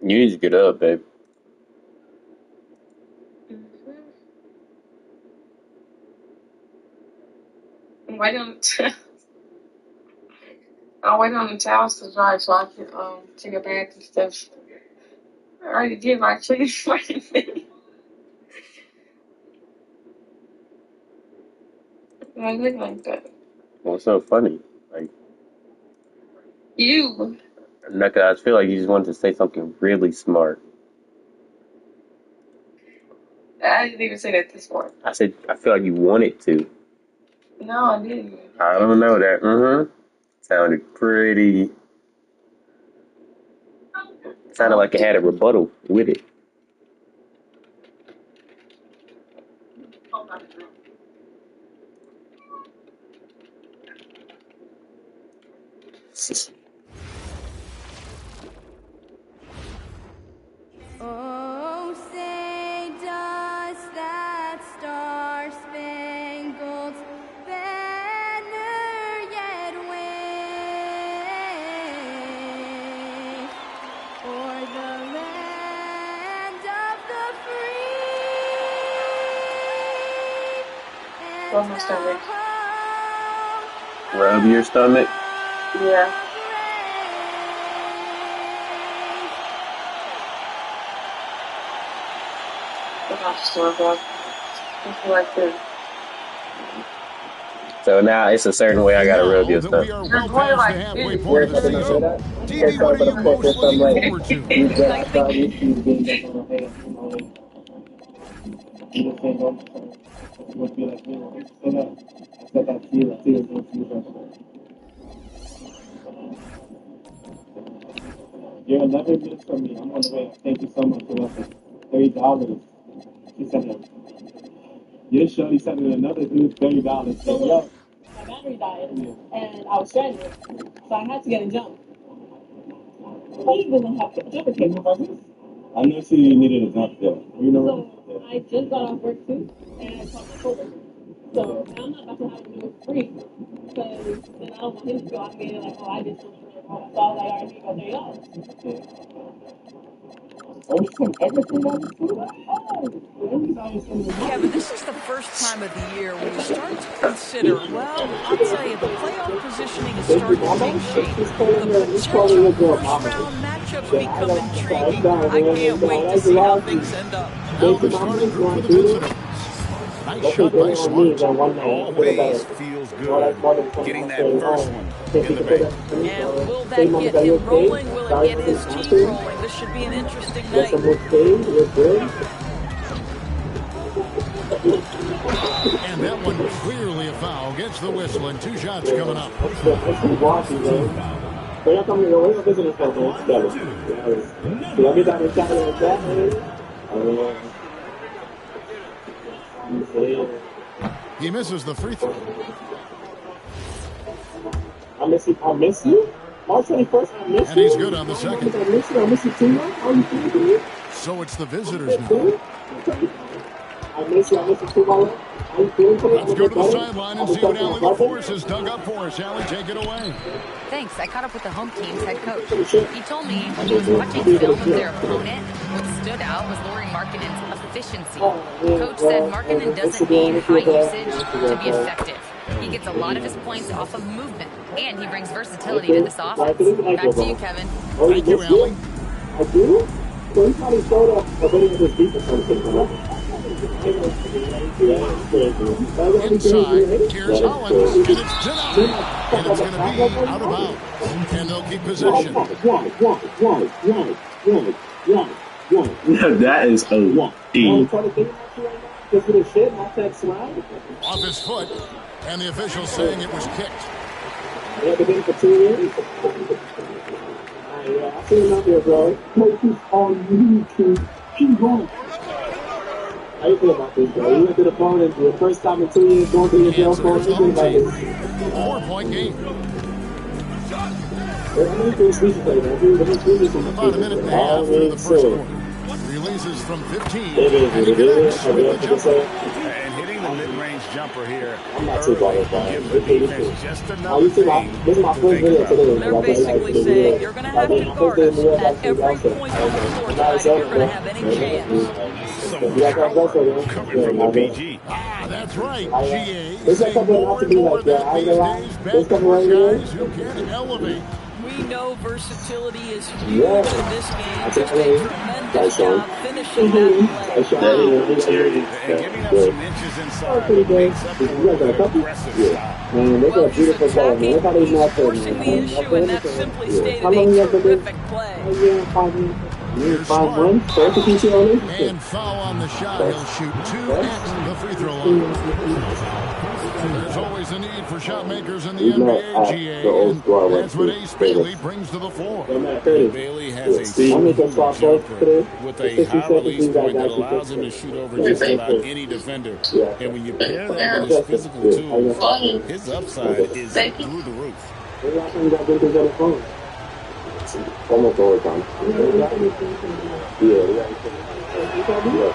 You need to get up, babe. I'm waiting on I'm waiting on the towels to dry so I can take a bath and stuff. I already did my cleaning for the day. I look like that. What's so funny? Like, You. I feel like you just wanted to say something really smart. I didn't even say that this morning. I said, I feel like you wanted to. No, I didn't. I don't know that. Sounded pretty. Sounded like it had a rebuttal with it. Oh, say does that star-spangled banner yet wave o'er the land of the free Go my stomach. Rub your stomach. Yeah. I'm not sure about something like this. So now it's a certain way I gotta rub your stomach. We are well past the halfway point of the season. TV, what are you most looking forward to? You're 11 minutes from me. I'm on the way. Thank you so much for nothing. $30. She said that. Your shorty sent me another dude $30. So, yo. My battery died, and I was stranded, so I had to get a jump. He doesn't have a jumper cable like this. I knew she needed a jump there. You know. So I just got off work too, and I called my coworker. So and I'm not about to have to do it for free, because then I don't want him to feel obligated like, oh, I did something wrong. So I was like, all right, here you go $30. Oh, she sent everything on the food? Kevin, this is the first time of the year when you start to consider, well, I'll tell you, the playoff positioning is starting to take shape. The potential first-round matchups become intriguing. I can't wait to see how things end up. Now the starting group for the visitors. Nice shot by Smart. Always feels good getting that first one in the bank. And will that get him rolling? Will it get his team rolling? This should be an interesting night. And that one clearly a foul. Gets the whistle and 2 shots coming up. He misses the free throw. I miss you. March 21st, I miss you. And he's good on the second. I miss you too much. Are you kidding me? So it's the visitors now. I miss you too much. Let's go to the sideline and see what Allie LaForce has dug up for us. Allie, take it away. Thanks. I caught up with the home team's head coach. He told me when he was watching film of their opponent, what stood out was Lauri Markkanen's efficiency. Coach said Markkanen doesn't need high usage to be effective. He gets a lot of his points off of movement, and he brings versatility to this offense. Back to you, Kevin. Thank you, Allie. I do? So he probably showed up avoiding his defense. Inside, here's Owens, and it's denied. And it's going to be out of bounds. And they'll keep possession. That is OD. Off his foot, and the official saying it was kicked. Yeah, been for 2 years. Yeah, I seen him out there, bro. Focus on YouTube. Keep going. How you feel about this, bro? You went to the phone and the first time in 2 years going through your jail phone. You feel about this? 4-point game. How many things we play, man? About a minute and a half into the first quarter. Releases from 15. And he connects with the jumper. And hitting the mid-range jumper here. I'm not too bothered by Gives it. the defense just another You see, thing this is my to first think video about. today. They're basically saying you're going to have to guard us at every point on the floor tonight if you're going to have any chance. Some power coming from the PG. Ah, that's right, GA. There's a Seeing couple more not to and be more like of that that. these days. Backcourt guys who can elevate. We know versatility is huge in this game. Just a tremendous job finishing that play. That is serious. And giving up some inches inside makes up for the aggressive style. Well, he's attacking, he's forcing the issue, and that's simply stated a terrific play. Here's Smart. And foul on the shot. He'll shoot 2 at the free throw line. There's always a need for shot makers in the NBA, GA, and that's what Ace Bailey brings to the floor. Bailey has a smooth jumper with a high release point that allows him to shoot over just about any defender. And when you pair that with his physical tools, his upside is through the roof.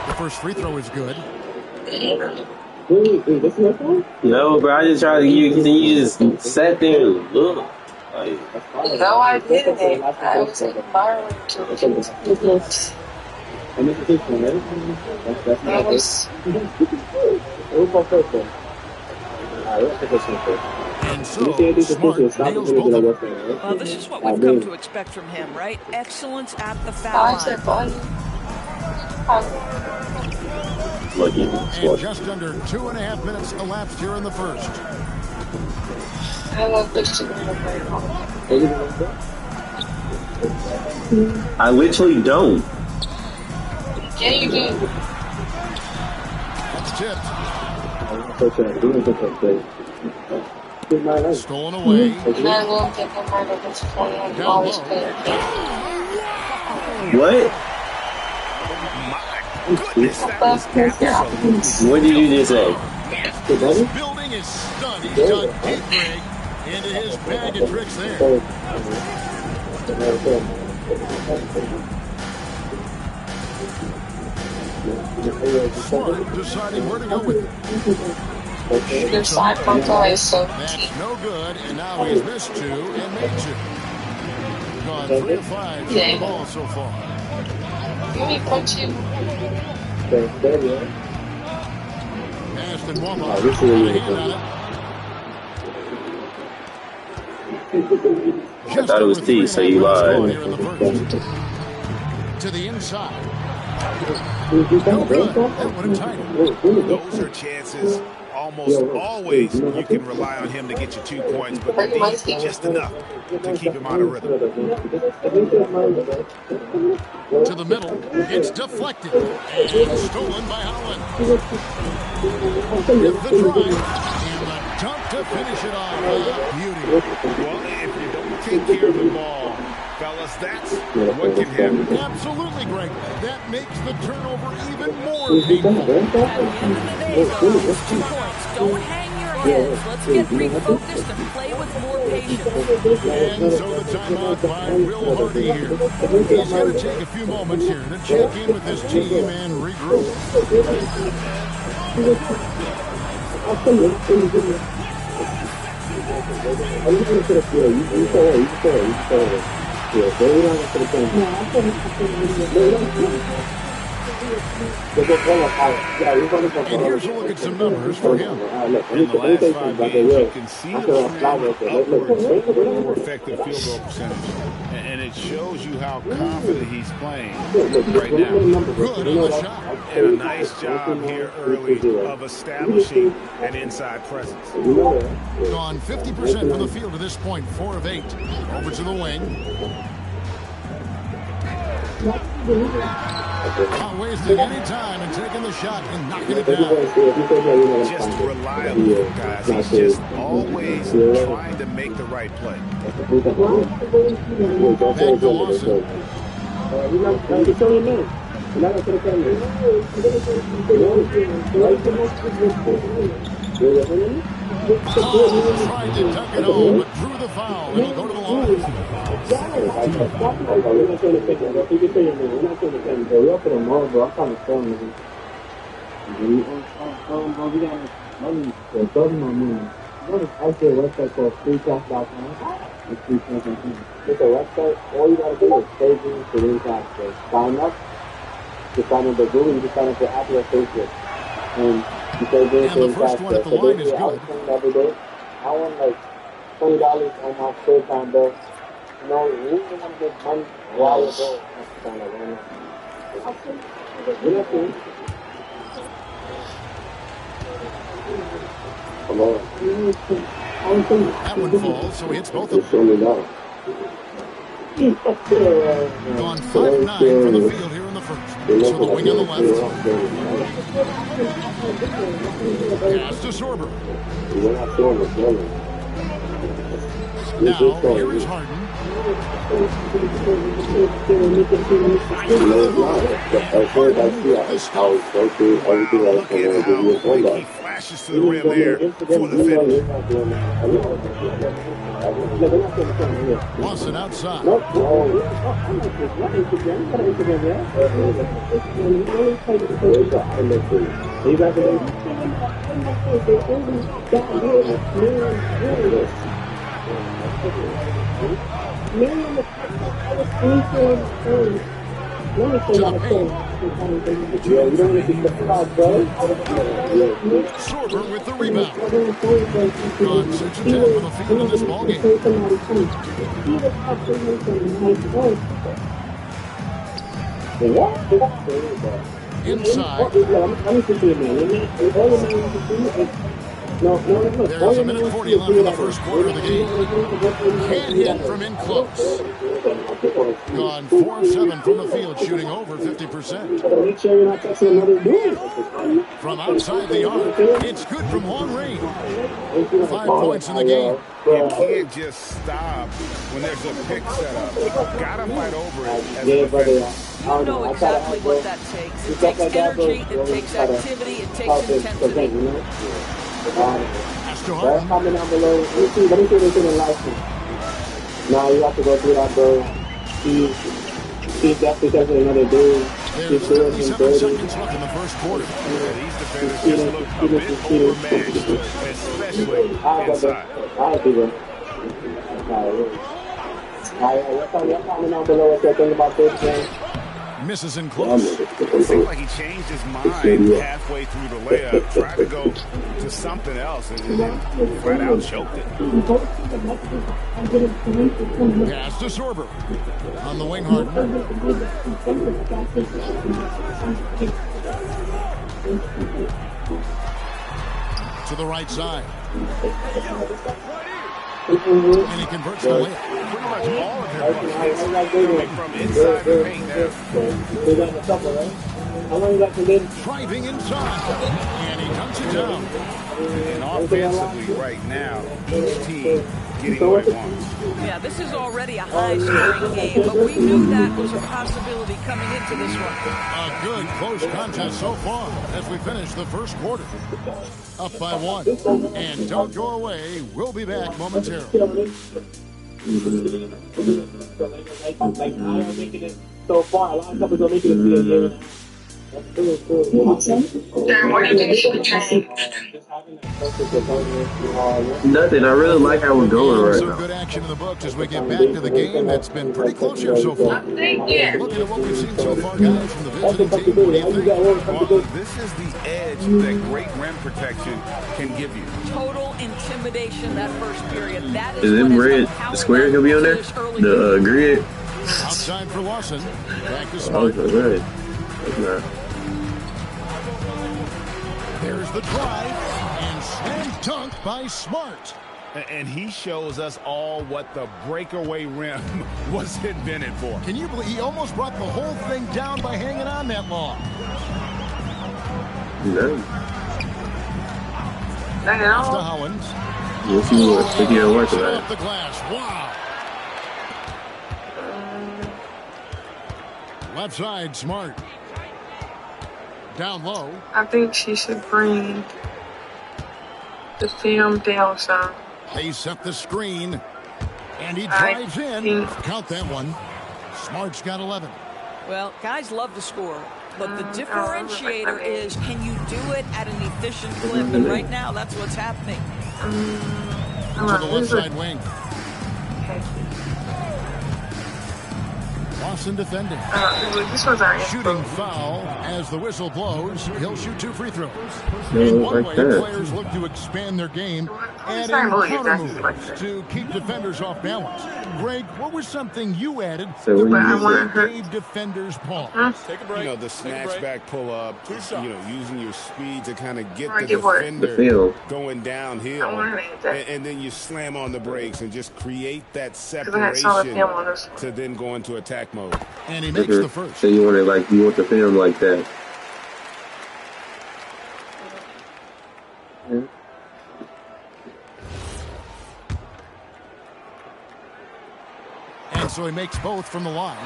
The first free throw is good. No, bro, I just tried to give you, you just sat there and look. Like, No, I didn't. I was admiring to I was And so, Smart nails both of them. Well, this is what we've come to expect from him, right? Excellence at the foul line. lucky. And just under 2.5 minutes elapsed here in the first. I love this. I literally don't. Yeah, you do. That's tipped. Stolen away. And I love that no matter what's going on, you always play it. What? Goodness, that was absolutely. What did you just say? This building is stunned. He's dug deep, Greg, into his bag of tricks there. Smart deciding where to go with it. Your side frontal is so That's no good, and now he's missed 2 and made 2. Gone 3 of 5 to the ball so far. Let me punch you. Passed and one got a hand on it. I thought it was T, so you lied. To the inside. No good. That would have tied it. Those are chances. Almost always you can rely on him to get you 2 points, but they need just enough to keep him out of rhythm. To the middle. It's deflected. And stolen by Holland. With the drive. And the dunk to finish it off. Beauty. Well, if you don't take care of the ball, fellas, that's what can happen. Absolutely, Greg. That makes the turnover even more painful. At the end of the day, though, it's 2 points. Don't hang your heads. Let's get refocused and play with more patience. And so the timeout by Will Hardy here. He's going to take a few moments here to check in with his team and regroup. And here's a look at some numbers for him. In the last 5 games, you can see a trend upwards more effective field goal percentage. And it shows you how confident he's playing right now. Good on the shot. And a nice job here early of establishing an inside presence. Gone 50% from the field to this point, 4 of 8. Over to the wing. Not wasting any time and taking the shot and knocking it down. Just reliable, guys. He's just always trying to make the right play. Back to Lawson. Tried to dunk it home, but drew the foul. And he'll go to the line. Actually, a website called freeclass.com. It's freeclass.com. It's a website. All you gotta do is save in to win class. So sign up. You sign up for Google. You just sign up for Apple or Facebook. And you save in to win class. One at the line is good. I was playing every day. I won like $20 on my spare time, bro. You know, we don't want to make money while you're there. That one falls, so he hits both of them. Gone 5-9 from the field here in the first. So the wing on the left. Pass to Sorber. Now, here is Harden. He flashes to the rim there for the finish. Lawson outside. Sorber with the rebound. Gone 6 of 10 from the field in this ballgame. Inside. There's a minute 40 left in the first quarter of the game. Can't hit from in close. Gone 4 of 7 from the field, shooting over 50%. From outside the arc, it's good from long range. 5 points in the game. You can't just stop when there's a pick set up. Gotta fight over it as a defender. You know exactly what that takes. It takes energy, it takes activity, it takes intensity. That's to Harden. Comment down below. Let me see this in the live stream. Now you have to go through that, bro. He's definitely touching another dude. There's 37 seconds left in the first quarter. These defenders just look a bit overmatched, especially inside. Y'all comment down below what you think about this game. Misses in close. It seemed like he changed his mind halfway through the layup, tried to go to something else, and then flat out choked it. Pass to Sorber. On the wing, Harden. To the right side. And he converts the layup. Pretty much all of him coming from inside the paint there. Driving inside. And he cuts it down. And offensively right now, each team getting what it wants. Yeah, this is already a high-scoring game, but we knew that was a possibility coming into this one. A good close contest so far as we finish the first quarter. Up by 1. And don't go away. We'll be back momentarily. So far, a lot of couples don't make it to a year. Darren, what do you think should be changed? Nothing. I really like how we're going right Some now. good action in the books as we get back to the game. That's been pretty close here so far. Thank you. Looking at what we've seen so far, guys, from the visiting team. What do you think? Well, this is the edge that great rim protection can give you. Total intimidation that first period. That Is it red? The square gonna be on there? The grid? Outside for Lawson. Back to Oh, Smart. it's red. It's not. There's the drive. And slam dunk by Smart. And he shows us all what the breakaway rim was invented for. Can you believe he almost brought the whole thing down by hanging on that long? No. Off to Hollins. Yes, he was. Think he'll work Off tonight. the glass. Wow. Left side, Smart. Down low. I think she should bring the film down some. They set the screen. And he drives in. Count that one. Smart's got 11. Well, guys love to score. But the differentiator is, can you do it at an efficient clip? And right now, that's what's happening. To the left side wing. Lawson defending. Shooting foul as the whistle blows. He'll shoot 2 free throws. In one way, players look to expand their game, adding counter moves to keep defenders off balance. Greg, what was something you added that gave defenders pause? Take a break. You know, the snatchback pull-up, using your speed to kind of get the defender going downhill, and then you slam on the brakes and just create that separation to then go into attack mode. And he makes the first. So you want the film like that. Yeah. And so he makes both from the line.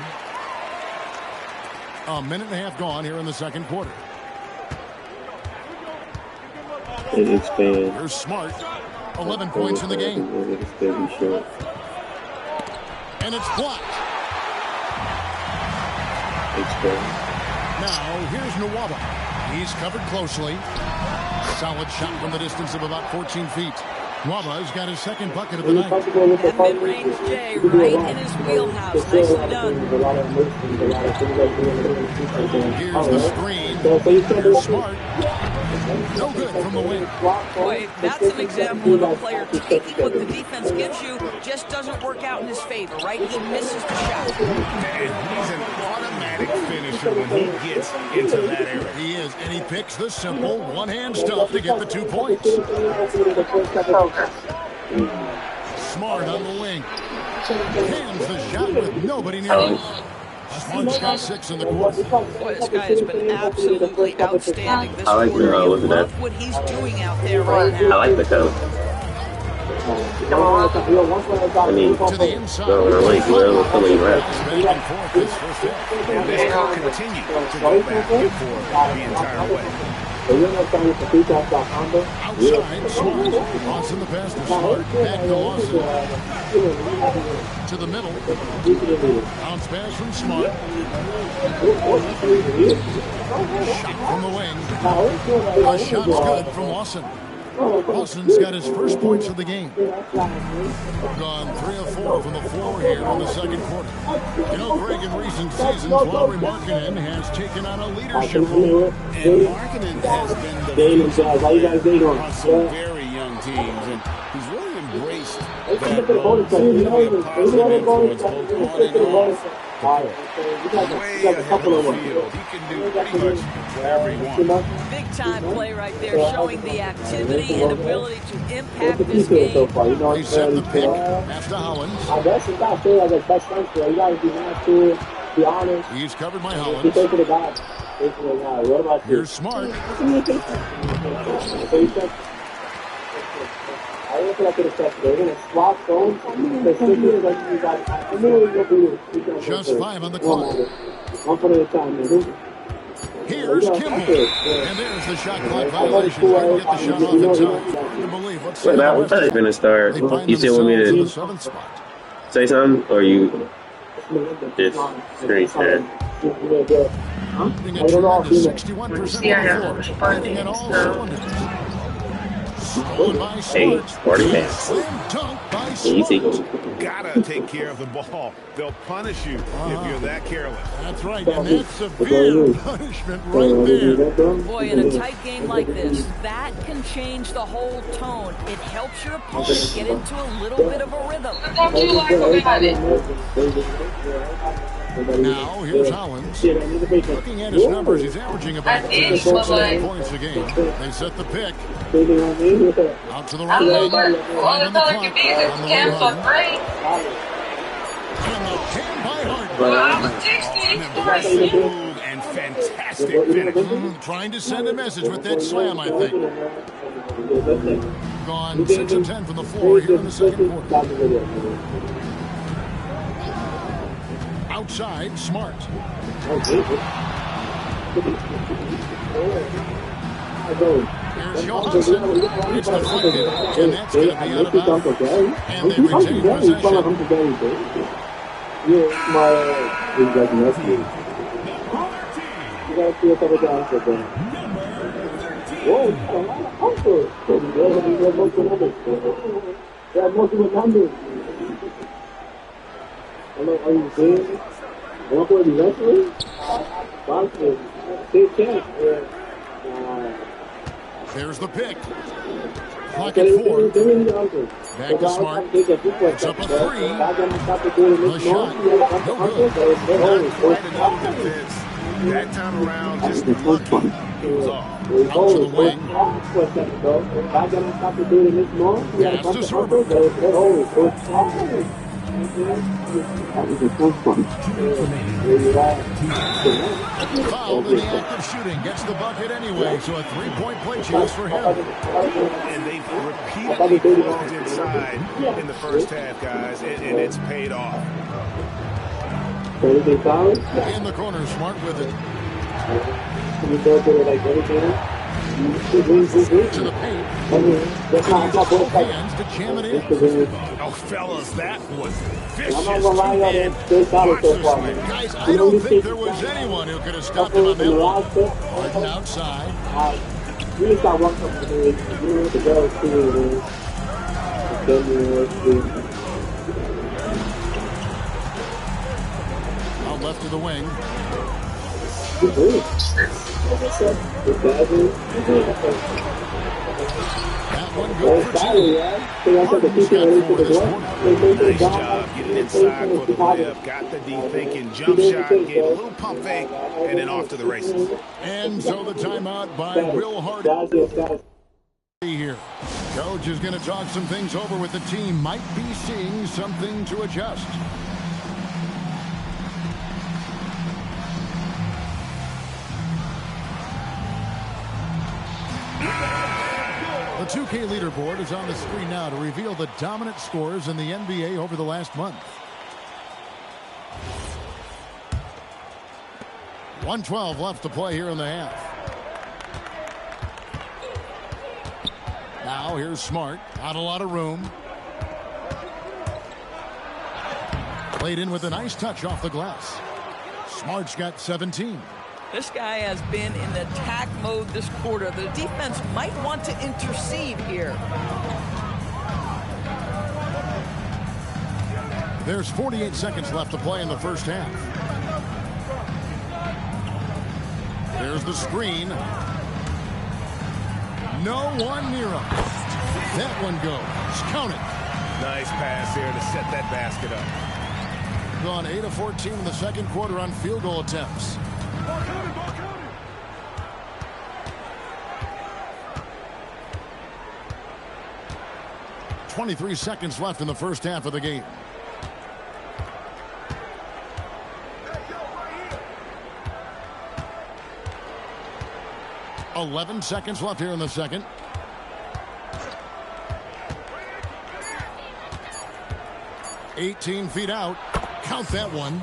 A minute and a half gone here in the second quarter. It expands. Here's Smart. 11 points in the game. And it's blocked. Now, here's Nwaba. He's covered closely. Solid shot from the distance of about 14 feet. Nwaba's got his second bucket of the night. That mid-range J right in his wheelhouse. Nicely done. Here's the screen. Here's Smart. No good from the wing. Boy, that's an example of a player taking what the defense gives you, just doesn't work out in his favor, right? He misses the shot. And he's an automatic finisher when he gets into that area. He is, and he picks the simple one-hand stuff to get the 2 points. Smart on the wing. Hands the shot with nobody near him. Smart's got 6 in the quarter. Boy, this guy has been absolutely outstanding this I like quarter. the, You love what he's doing out there right now. I like the coat. I mean, To the inside. filling rep. Back and forth this first half. And this could continue to go back and forth the entire way. Outside, Smart. Lawson the pass to Smart. Back to Lawson. To the middle. Bounce pass from Smart. Shot from the wing. The shot's good from Lawson. Lawson's got his first points of the game. Gone 3 of 4 from the floor here in the second quarter. You know, Greg, in recent seasons, Lauri Markkanen has taken on a leadership role. And Markkanen has been the leader on some very young teams, and he's really embraced that role to be a positive influence both on and off. Way ahead of the field. He can do pretty much whatever he wants. Big time play right there, showing the activity and ability to impact this game. He set the pick after Hollins. He's covered by Hollins. Here's Smart. Just 5 on the clock. Here's Kimball. And there's the shot clock violation. Trying to get the shot off in time. Hard to believe. Let's see Wait, I thought it's gonna start. You still want me to say something, or you just screen share? Putting a tremendous 61% on the floor. Hitting it all cylinders. Stolen by Hey, Smart. 40 minutes. Slam dunk by Easy. Smart. Gotta take care of the ball. They'll punish you if you're that careless. That's right, and that's severe punishment right there. Boy, in a tight game like this, that can change the whole tone. It helps your opponent get into a little bit of a rhythm. Now, here's Hollins. Looking at his numbers, he's averaging about 6 points a game. They set the pick. Out to the right wing. 5 on the clock. On the way home. And the pin by Hart. Aggressive move and fantastic finish. Trying to send a message with that slam, I think. Gone 6 of 10 from the floor here in the second quarter. Outside, Smart. Here's Johansson. It's deflected, and that's going to be out of bounds. And they've retained possession. Whoa, a lot of uncles. There are multiple numbers. Hello, are you good? What was the wrestling? Boxing. Big chance. There's the pick. Clock at 4. Back to Smart. It's up a 3. The shot. No good. Not quite enough defense. That time around, just lucky. He was off. Out to the wing. Pass to server. Fouled in the act of shooting. Gets the bucket anyway, so a 3-point play chance for him. And they've repeatedly pushed inside in the first half, guys, and it's paid off. In the corner, Smart with it. To the paint. Both hands to jam it in. Oh, fellas, that was vicious. Guys, I don't think there was anyone who could have stopped him on that one. Harden outside. Out left to the wing. That one good for 2. Harden's got 4 this quarter. Nice job getting inside for the layup. Got the D thinking, jump shot, gave a little pump fake, and then off to the races. And so the timeout by Will Harden. Here. Coach is going to talk some things over with the team. Might be seeing something to adjust. The 2K leaderboard is on the screen now to reveal the dominant scores in the NBA over the last month. 1:12 left to play here in the half. Now here's Smart. Not a lot of room. Played in with a nice touch off the glass. Smart's got 17. This guy has been in attack mode this quarter. The defense might want to intercede here. There's 48 seconds left to play in the first half. There's the screen. No one near him. That one goes. Count it. Nice pass here to set that basket up. Gone 8 of 14 in the second quarter on field goal attempts. 23 seconds left in the first half of the game. Hey, 11 seconds left here in the second. $18 feet out. Count that one.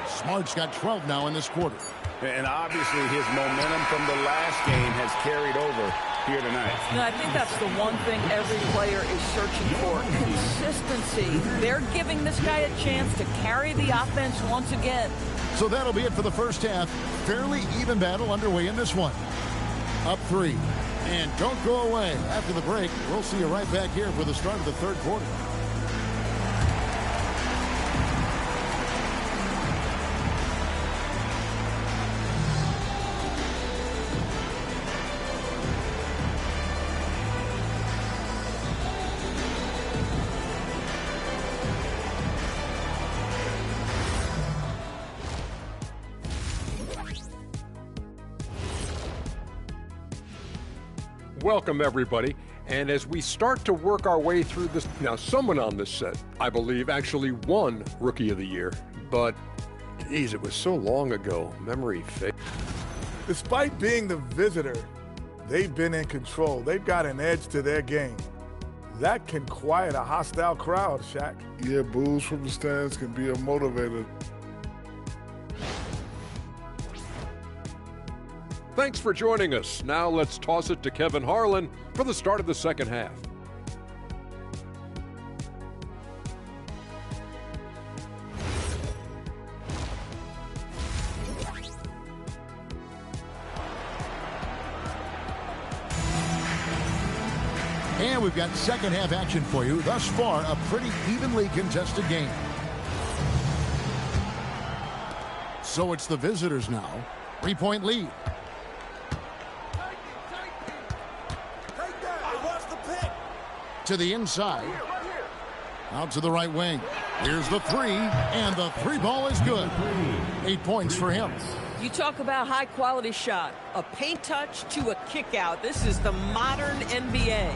Smart's got 12 now in this quarter. And obviously his momentum from the last game has carried over here tonight. And I think that's the one thing every player is searching for. Consistency. They're giving this guy a chance to carry the offense once again. So that'll be it for the first half. Fairly even battle underway in this one. Up 3. And don't go away. After the break, we'll see you right back here for the start of the third quarter. Welcome, everybody. And as we start to work our way through this, now someone on this set, I believe, actually won Rookie of the Year. But, geez, it was so long ago. Memory fades. Despite being the visitor, they've been in control. They've got an edge to their game. That can quiet a hostile crowd, Shaq. Yeah, boos from the stands can be a motivator. Thanks for joining us. Now let's toss it to Kevin Harlan for the start of the second half. And we've got second half action for you. Thus far, a pretty evenly contested game. So it's the visitors now. 3-point lead. To the inside. Out to the right wing. Here's the three, and the three ball is good. 8 points for him. You talk about high-quality shot. A paint touch to a kick-out. This is the modern NBA.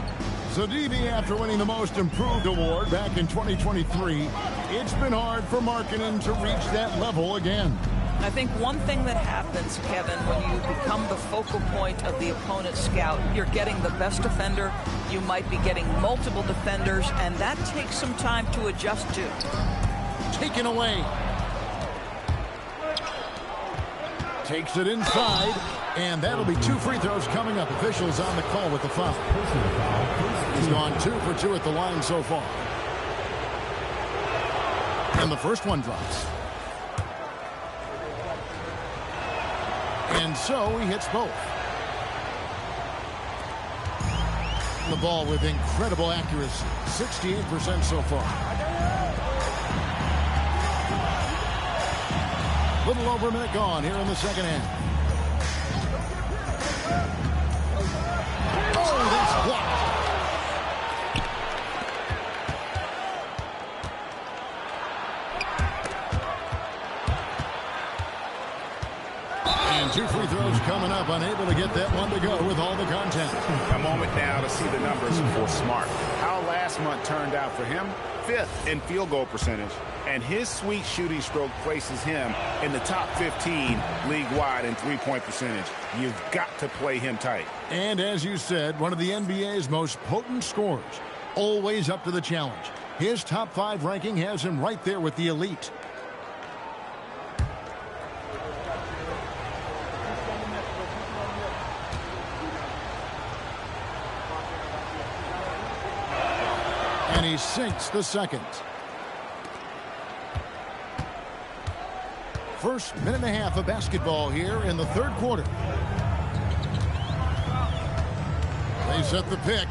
So, DB, after winning the Most Improved Award back in 2023, it's been hard for Markkanen to reach that level again. I think one thing that happens, Kevin, when you become the focal point of the opponent's scout, you're getting the best defender. You might be getting multiple defenders, and that takes some time to adjust to. Taken away. Takes it inside, and that'll be 2 free throws coming up. Officials on the call with the foul. He's gone 2 for 2 at the line so far. And the first one drops. And so he hits both. The ball with incredible accuracy. 68% so far. Little over a minute gone here in the second half. Oh, that's blocked. And 2 free throws coming up. Unable to get that one to go with all the contact. A moment now to see the numbers for Smart. How last month turned out for him? 5th in field goal percentage. And his sweet shooting stroke places him in the top 15 league-wide in three-point percentage. You've got to play him tight. And as you said, one of the NBA's most potent scorers. Always up to the challenge. His top 5 ranking has him right there with the elite. And he sinks the second. First minute and a half of basketball here in the third quarter. They set the pick.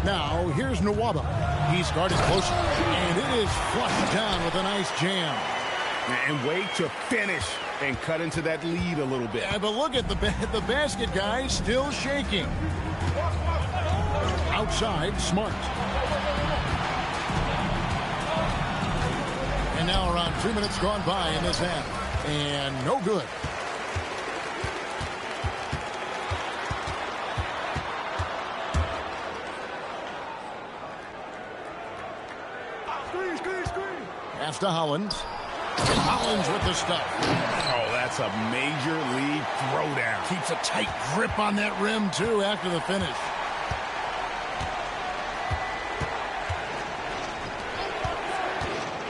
Now here's Nwaba. He's guarded closely, and it is flushed down with a nice jam. And wait to finish and cut into that lead a little bit. Yeah, but look at the basket guy still shaking. Outside, Smart. And now around 2 minutes gone by in this half. And no good. Pass to Hollins. Hollins with the stuff. Oh, that's a major league throwdown. Keeps a tight grip on that rim, too, after the finish.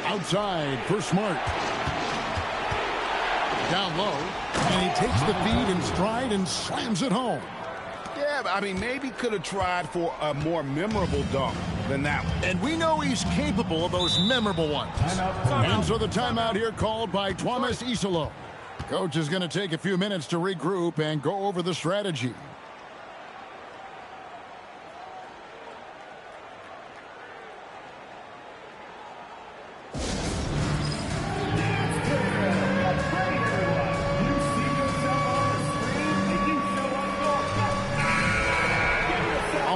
Outside for Smart. Down low. And he takes the feed in stride and slams it home. Yeah, I mean, maybe could have tried for a more memorable dunk than that one. And we know he's capable of those memorable ones. And so the timeout here called by Thomas Isolo. Coach is going to take a few minutes to regroup and go over the strategy.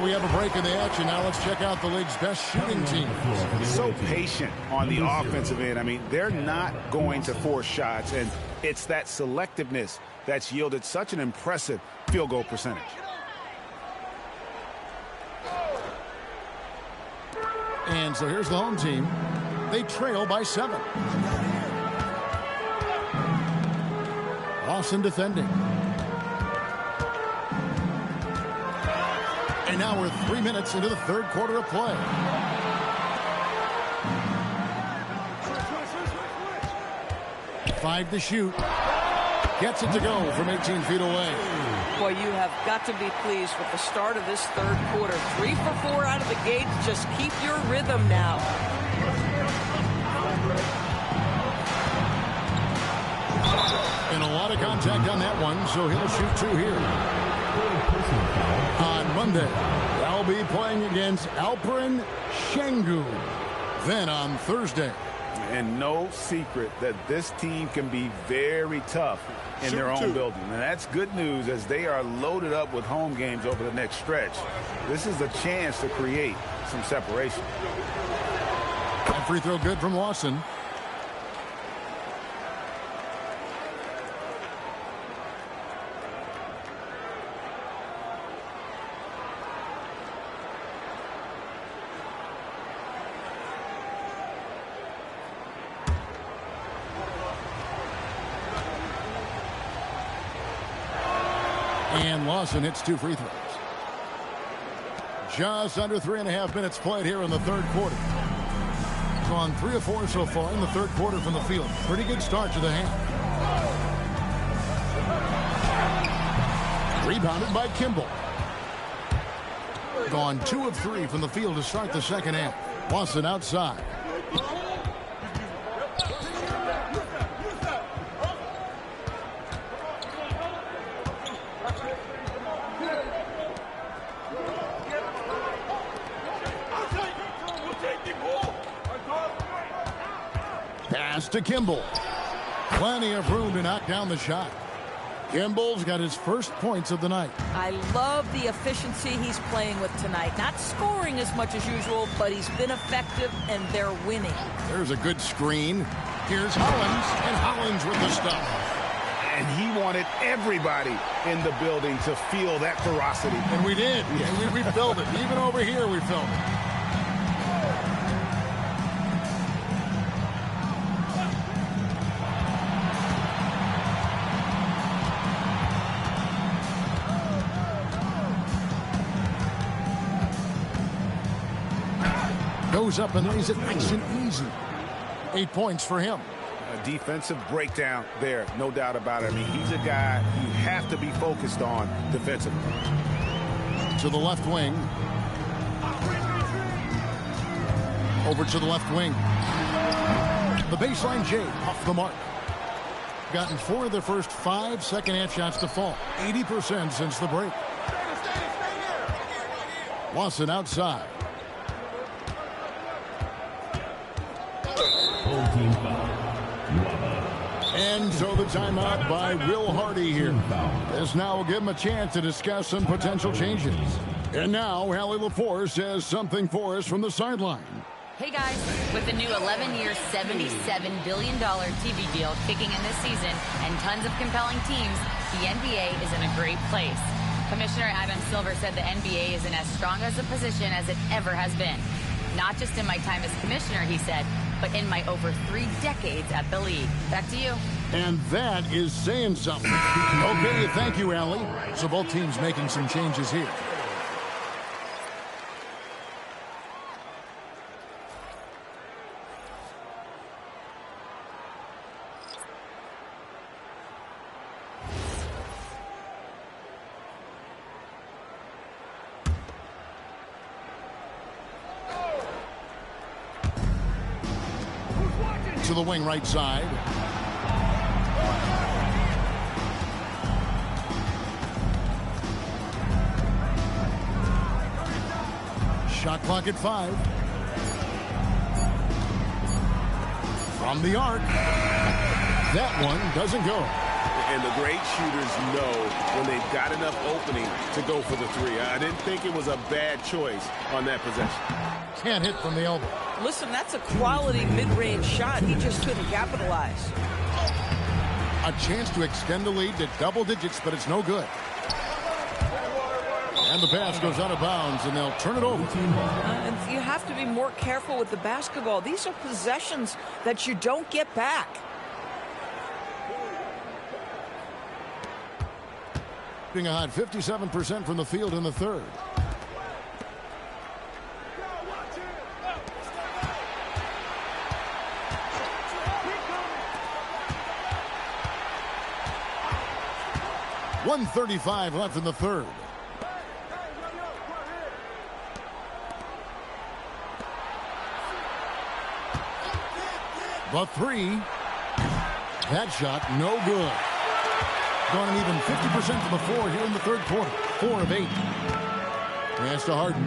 We have a break in the action. Now let's check out the league's best shooting team. So patient on the offensive end. I mean, they're not going to force shots, and it's that selectiveness that's yielded such an impressive field goal percentage. And so here's the home team. They trail by 7. Lawson defending. And now we're 3 minutes into the third quarter of play. Five to shoot. Gets it to go from 18 feet away. Boy, you have got to be pleased with the start of this third quarter. 3 for 4 out of the gate. Just keep your rhythm now. And a lot of contact on that one, so he'll shoot 2 here. On Monday, they'll be playing against Alperen Şengün. Then on Thursday. And no secret that this team can be very tough in their own building. And that's good news as they are loaded up with home games over the next stretch. This is a chance to create some separation. That free throw good from Lawson. And Lawson hits 2 free throws. Just under 3.5 minutes played here in the third quarter. Gone 3 of 4 so far in the third quarter from the field. Pretty good start to the half. Rebounded by Kimball. Gone 2 of 3 from the field to start the second half. Lawson outside. Pass to Kimball. Plenty of room to knock down the shot. Kimball's got his first points of the night. I love the efficiency he's playing with tonight. Not scoring as much as usual, but he's been effective, and they're winning. There's a good screen. Here's Hollins, and Hollins with the stuff. And he wanted everybody in the building to feel that ferocity. And we did. And we felt it. Even over here, we felt it. Goes up and lays it nice and easy. 8 points for him. A defensive breakdown there, no doubt about it. I mean, he's a guy you have to be focused on defensively. To the left wing. Over to the left wing. The baseline J off the mark. Gotten 4 of their first 5 second-half shots to fall. 80% since the break. Lawson outside. And so the timeout by Will Hardy here. This now will give him a chance to discuss some potential changes. And now, Allie LaForce has something for us from the sideline. Hey guys, with the new 11-year, $77 billion TV deal kicking in this season and tons of compelling teams, the NBA is in a great place. Commissioner Adam Silver said the NBA is in as strong as a position as it ever has been. Not just in my time as commissioner, he said, but in my over 3 decades at the league. Back to you. And that is saying something. Okay, thank you, Allie. So both teams making some changes here. To the wing right side. Shot clock at 5. From the arc. That one doesn't go. And the great shooters know when they've got enough opening to go for the 3. I didn't think it was a bad choice on that possession. Can't hit from the elbow. Listen, that's a quality mid-range shot. He just couldn't capitalize. A chance to extend the lead to double digits, but it's no good. And the pass goes out of bounds, and they'll turn it over. And you have to be more careful with the basketball. These are possessions that you don't get back. Being a hot 57% from the field in the third. .135 left in the third. The 3. That shot, no good. Gone an even 50% to the 4 here in the third quarter. 4 of 8. Pass to Harden.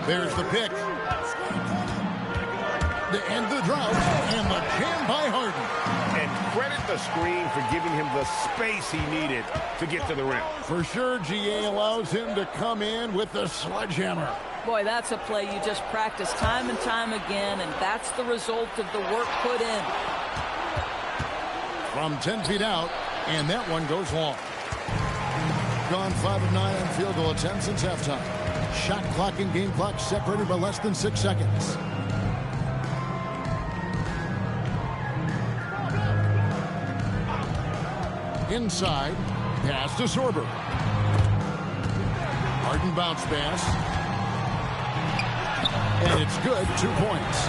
There's the pick. To end the drought, and the jam by Harden. And credit the screen for giving him the space he needed to get to the rim. For sure, GA allows him to come in with the sledgehammer. Boy, that's a play you just practice time and time again, and that's the result of the work put in. From 10 feet out, and that one goes long. Gone 5 of 9 on field goal attempts since halftime. Shot clock and game clock separated by less than 6 seconds. Inside, pass to Sorber. Harden bounce pass. And it's good, 2 points.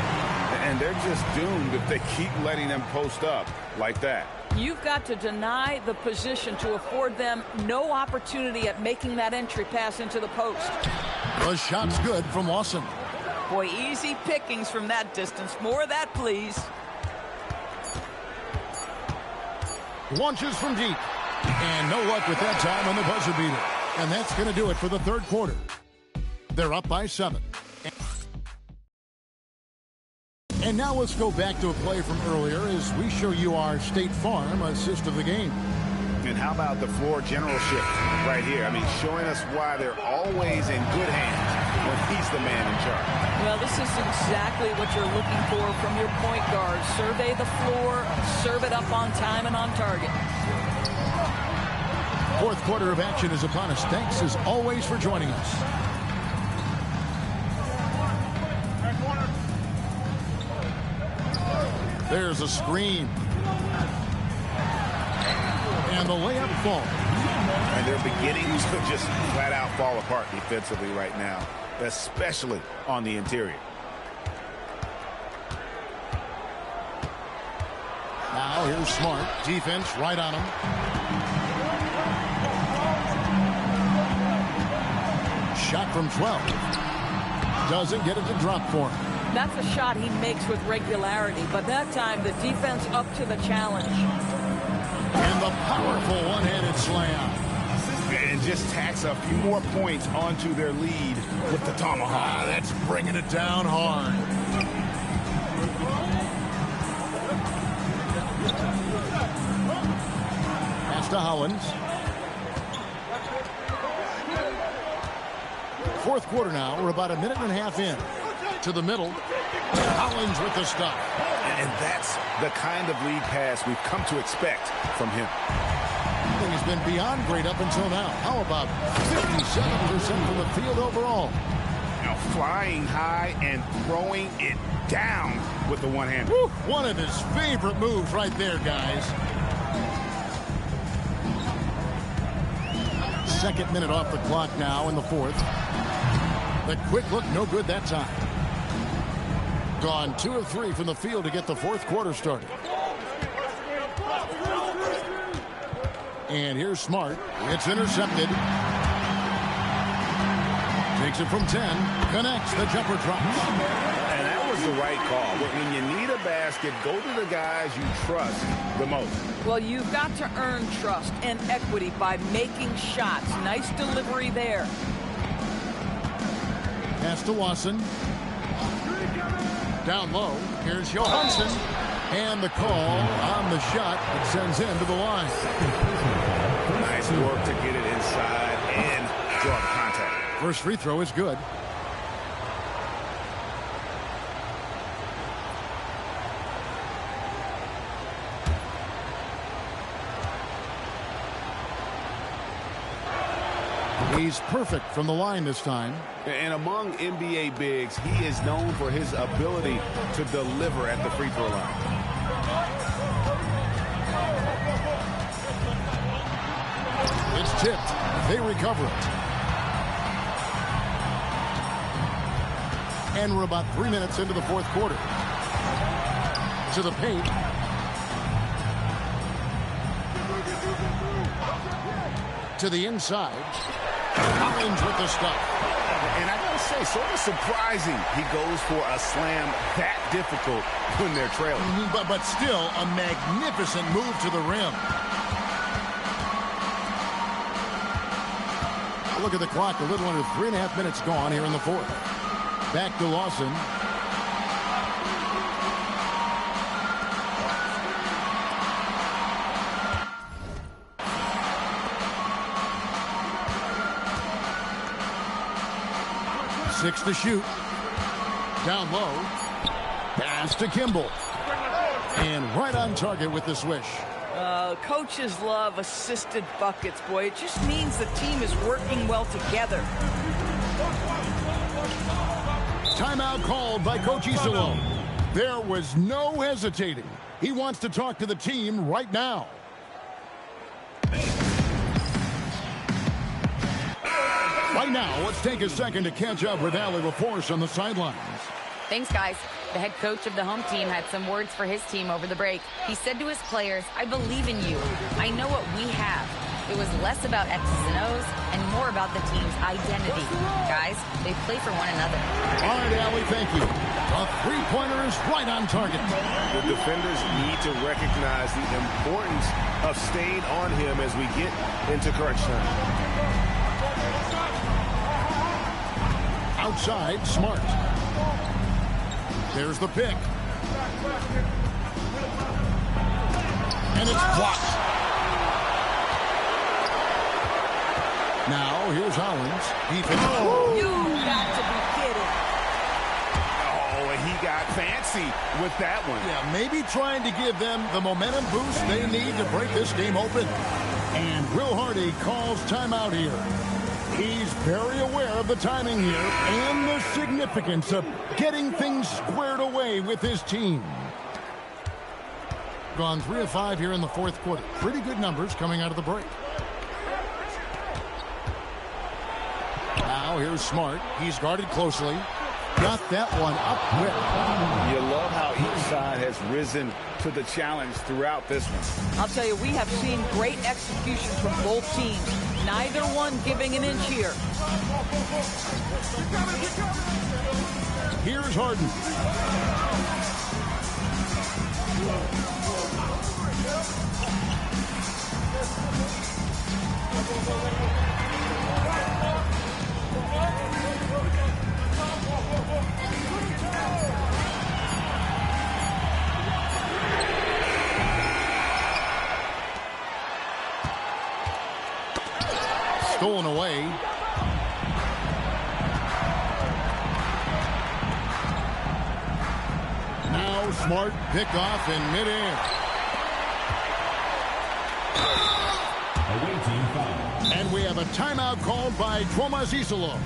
And they're just doomed if they keep letting them post up like that. You've got to deny the position to afford them no opportunity at making that entry pass into the post. The shot's good from Lawson. Boy, easy pickings from that distance. More of that, please. Launches from deep. And no luck with that time on the buzzer beater. And that's going to do it for the third quarter. They're up by 7. And now let's go back to a play from earlier as we show you our State Farm assist of the game. And how about the floor generalship right here? I mean, showing us why they're always in good hands when he's the man in charge. Well, this is exactly what you're looking for from your point guard. Survey the floor, serve it up on time and on target. Fourth quarter of action is upon us. Thanks as always for joining us. There's a screen. And the layup falls. And they're beginning to just flat out fall apart defensively right now, especially on the interior. Now here's Smart. Defense right on him. Shot from 12. Doesn't get it to drop for him. That's a shot he makes with regularity, but that time the defense up to the challenge. And the powerful one-handed slam. And just tacks a few more points onto their lead with the tomahawk. That's bringing it down hard. Pass to Hollins. Fourth quarter now. We're about a minute and a half in. To the middle. Hollins with the stop. And that's the kind of lead pass we've come to expect from him. He's been beyond great up until now. How about 57% from the field overall? Now flying high and throwing it down with the one hand. One of his favorite moves right there, guys. Second minute off the clock now in the fourth. The quick look, no good that time. Gone 2 of 3 from the field to get the fourth quarter started. And here's Smart. It's intercepted. Takes it from 10. Connects. The jumper drops. And that was the right call. When you need a basket, go to the guys you trust the most. Well, you've got to earn trust and equity by making shots. Nice delivery there. Pass to Watson. Down low. Here's Johansson. And the call on the shot. It sends him to the line. Nice work to get it inside and draw the contact. First free throw is good. He's perfect from the line this time. And among NBA bigs, he is known for his ability to deliver at the free throw line. It's tipped. They recover it. And we're about 3 minutes into the fourth quarter. To the paint. To the inside. Collins with the stuff. And I gotta say, sort of surprising he goes for a slam that difficult when they're trailing. But still, a magnificent move to the rim. Look at the clock. A little under 3.5 minutes gone here in the fourth. Back to Lawson. Six to shoot. Down low. Pass to Kimball. And right on target with the swish. Coaches love assisted buckets, boy. It just means the team is working well together. Timeout called by Coach Iserlohn. There was no hesitating. He wants to talk to the team right now. Right now, let's take a second to catch up with Allie LaForce on the sidelines. Thanks, guys. The head coach of the home team had some words for his team over the break. He said to his players, "I believe in you. I know what we have." It was less about X's and O's and more about the team's identity. Guys, they play for one another. All right, Allie, thank you. A three-pointer is right on target. The defenders need to recognize the importance of staying on him as we get into crunch time. Outside, Smart. There's the pick. And it's blocked. Now, here's Hollins. You got to be kidding. Oh, and he got fancy with that one. Yeah, maybe trying to give them the momentum boost they need to break this game open. And Will Hardy calls timeout here. He's very aware of the timing here and the significance of getting things squared away with his team. Gone 3 of 5 here in the fourth quarter. Pretty good numbers coming out of the break. Now here's Smart. He's guarded closely. Got that one up quick. You love how each side has risen to the challenge throughout this one. I'll tell you, we have seen great execution from both teams. Neither one giving an inch here. Here's Harden. Stolen away. Now Smart pick off in midair. And we have a timeout called by Tomas Iserlohn.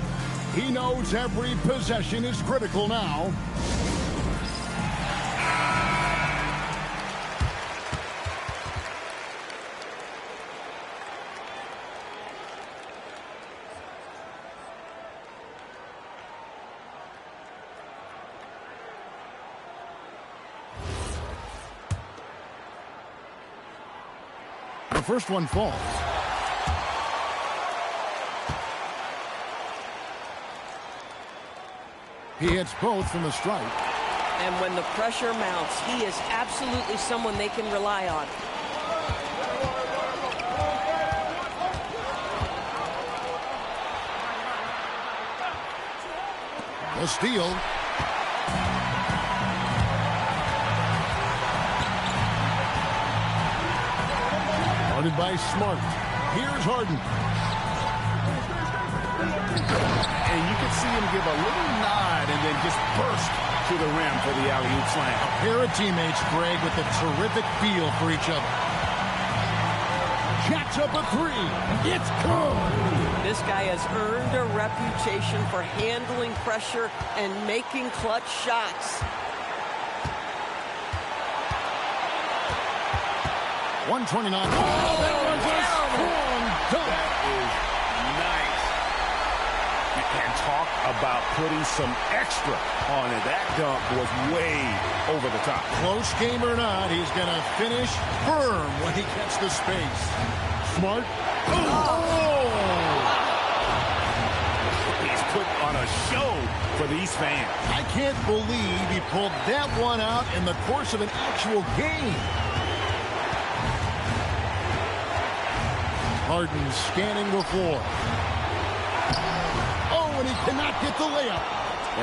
He knows every possession is critical now. The first one falls. He hits both from the stripe. And when the pressure mounts, he is absolutely someone they can rely on. The steal. Guarded by Smart. Here's Harden. And you can see him give a little nod and then just burst to the rim for the alley-oop slam. A pair of teammates, Greg, with a terrific feel for each other. Jacks up a three. It's good. This guy has earned a reputation for handling pressure and making clutch shots. 129. Oh, that was a strong dunk. That is nice. And talk about putting some extra on it. That dunk was way over the top. Close game or not, he's going to finish firm when he gets the space. Smart. Oh! He's put on a a show for these fans. I can't believe he pulled that one out in the course of an actual game. Harden scanning the floor. Oh, and he cannot get the layup.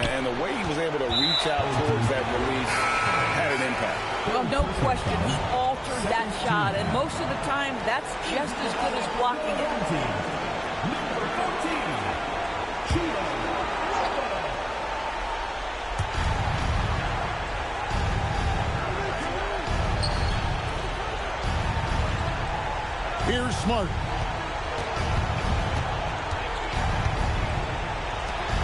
And the way he was able to reach out towards that release had an impact. Well, no question, he altered that shot, and most of the time, that's just as good as blocking it. Here's Smart.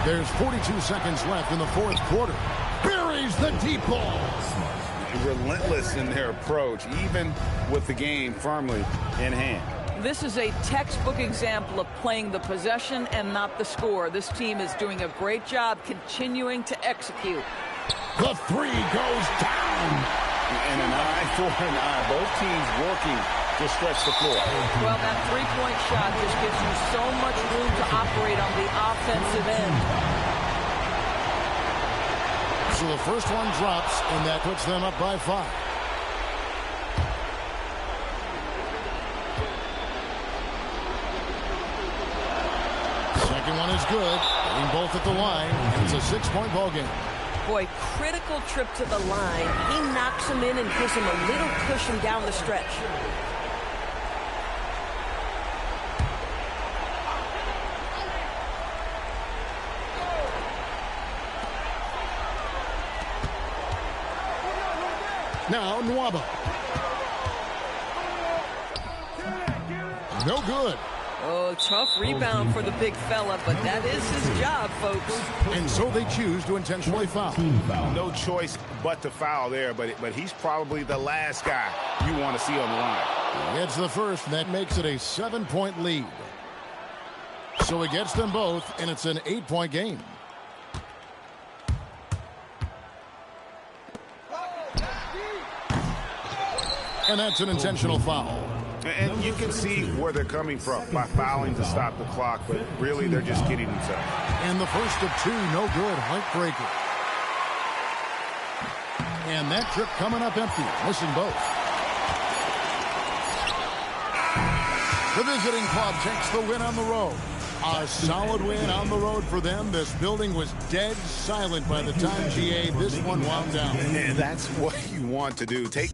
There's 42 seconds left in the fourth quarter. Buries the deep ball. Relentless in their approach, even with the game firmly in hand. This is a textbook example of playing the possession and not the score. This team is doing a great job continuing to execute. The three goes down. And an eye for an eye. Both teams working to stretch the floor. Well, that three-point shot just gives you so much room to operate on the offensive end. So the first one drops, and that puts them up by 5. Second one is good. Getting both at the line. And it's a 6-point ball game. Boy, critical trip to the line. He knocks him in and gives him a little cushion down the stretch. Now, Nwaba. No good. Oh, tough rebound for the big fella, but that is his job, folks. And so they choose to intentionally foul. No choice but to foul there, but he's probably the last guy you want to see on the line. It's the first, and that makes it a 7-point lead. So he gets them both, and it's an 8-point game. And that's an intentional foul. And you can see where they're coming from by fouling to stop the clock, but really they're just kidding themselves. And the first of 2, no good, heartbreaker. And that trip coming up empty, missing both. The visiting club takes the win on the road. A solid win on the road for them. This building was dead silent by the time, GA, this one wound down. And that's what you want to do. Take